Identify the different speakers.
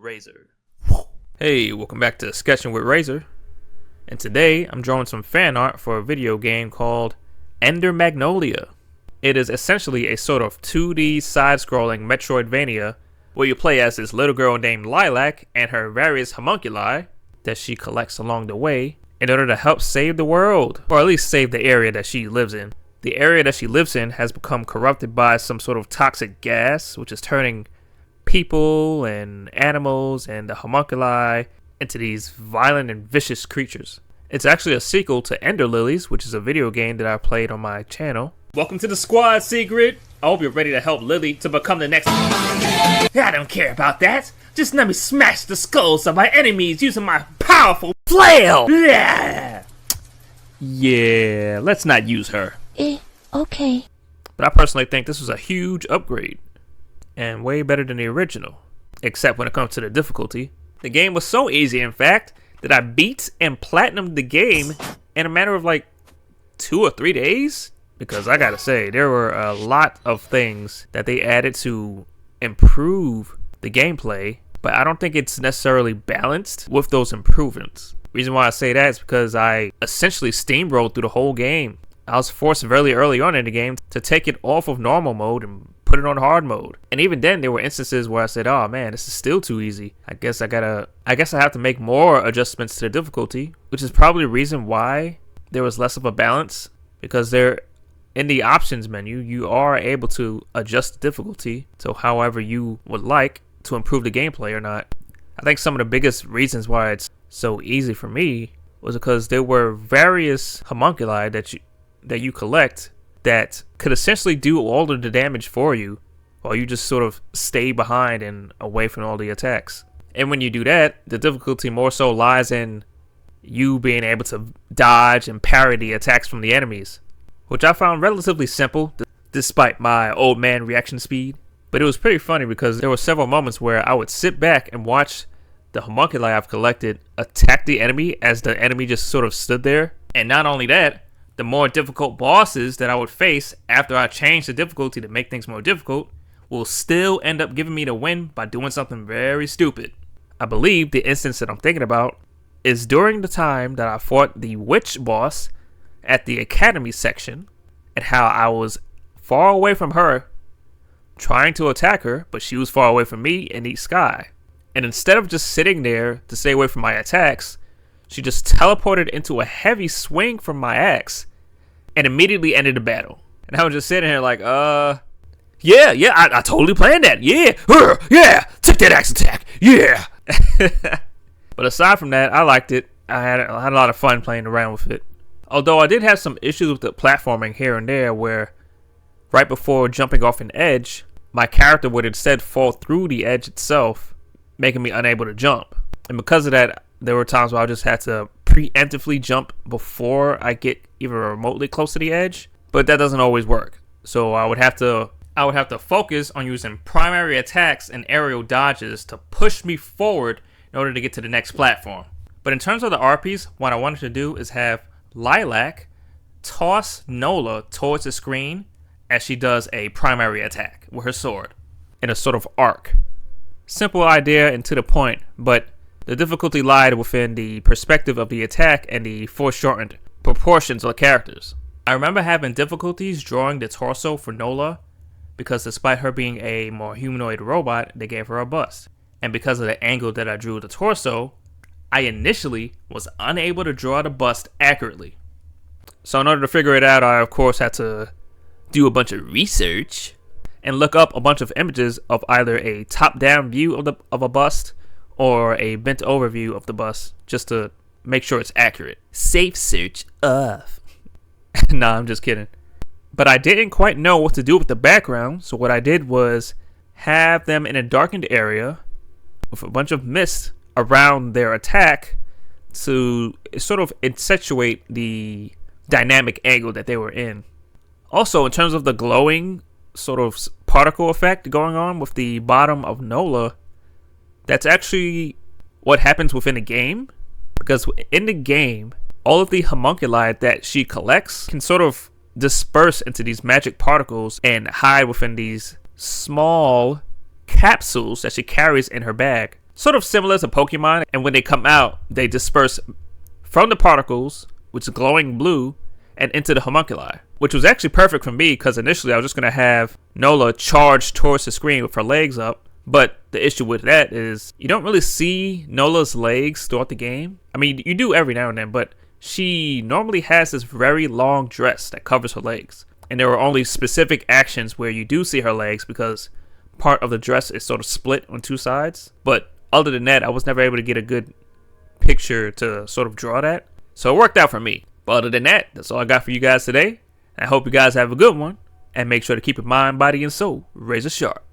Speaker 1: Rayzr. Hey, welcome back to Sketchin with Rayzr. And today I'm drawing some fan art for a video game called Ender Magnolia. It is essentially a sort of 2D side-scrolling Metroidvania where you play as this little girl named Lilac and her various homunculi that she collects along the way in order to help save the world, or at least save the area that she lives in. The area that she lives in has become corrupted by some sort of toxic gas, which is turning people and animals and the homunculi into these violent and vicious creatures. It's actually a sequel to Ender Lilies, which is a video game that I played on my channel. Welcome to the squad, Secret! I hope you're ready to help Lily to become the next... I don't care about that! Just let me smash the skulls of my enemies using my powerful flail! Yeah, let's not use her.
Speaker 2: Okay.
Speaker 1: But I personally think this was a huge upgrade, and way better than the original, except when it comes to the difficulty. The game was so easy, in fact, that I beat and platinumed the game in a matter of like 2 or 3 days. Because I gotta say, there were a lot of things that they added to improve the gameplay, but I don't think it's necessarily balanced with those improvements. Reason why I say that is because I essentially steamrolled through the whole game. I was forced very early on in the game to take it off of normal mode and put it on hard mode. And even then, there were instances where I said, oh man, this is still too easy. I guess I have to make more adjustments to the difficulty, which is probably the reason why there was less of a balance, because in the options menu, you are able to adjust the difficulty to however you would like to improve the gameplay or not. I think some of the biggest reasons why it's so easy for me was because there were various homunculi that you collect that could essentially do all of the damage for you while you just sort of stay behind and away from all the attacks. And when you do that, the difficulty more so lies in you being able to dodge and parry the attacks from the enemies, which I found relatively simple despite my old man reaction speed. But it was pretty funny because there were several moments where I would sit back and watch the homunculi I've collected attack the enemy as the enemy just sort of stood there. And not only that, the more difficult bosses that I would face after I changed the difficulty to make things more difficult will still end up giving me the win by doing something very stupid. I believe the instance that I'm thinking about is during the time that I fought the witch boss at the academy section, and how I was far away from her trying to attack her, but she was far away from me in the sky. And instead of just sitting there to stay away from my attacks, she just teleported into a heavy swing from my axe and immediately ended the battle. And I was just sitting here like, I totally planned that. Yeah, take that axe attack. Yeah. But aside from that, I liked it. I had a lot of fun playing around with it. Although I did have some issues with the platforming here and there, where right before jumping off an edge, my character would instead fall through the edge itself, making me unable to jump. And because of that, there were times where I just had to preemptively jump before I get even remotely close to the edge, but that doesn't always work. So I would have to focus on using primary attacks and aerial dodges to push me forward in order to get to the next platform. But in terms of the RPs, what I wanted to do is have Lilac toss Nola towards the screen as she does a primary attack with her sword in a sort of arc. Simple idea and to the point, but the difficulty lied within the perspective of the attack and the foreshortened proportions of the characters. I remember having difficulties drawing the torso for Nola because despite her being a more humanoid robot, they gave her a bust. And because of the angle that I drew the torso, I initially was unable to draw the bust accurately. So in order to figure it out, I of course had to do a bunch of research and look up a bunch of images of either a top-down view of a bust or a bent over view of the bust, just to make sure it's accurate. Safe search off. Nah, I'm just kidding. But I didn't quite know what to do with the background, so what I did was have them in a darkened area with a bunch of mist around their attack to sort of accentuate the dynamic angle that they were in. Also, in terms of the glowing sort of particle effect going on with the bottom of Nola, that's actually what happens within the game, because in the game, all of the homunculi that she collects can sort of disperse into these magic particles and hide within these small capsules that she carries in her bag. sort of similar to Pokemon, and when they come out, they disperse from the particles, which is glowing blue, and into the homunculi, which was actually perfect for me because initially I was just going to have Nola charge towards the screen with her legs up. But the issue with that is you don't really see Nola's legs throughout the game. I mean, you do every now and then, but she normally has this very long dress that covers her legs. And there are only specific actions where you do see her legs because part of the dress is sort of split on two sides. But other than that, I was never able to get a good picture to sort of draw that. So it worked out for me. But other than that, that's all I got for you guys today. I hope you guys have a good one. And make sure to keep your mind, body, and soul razor sharp.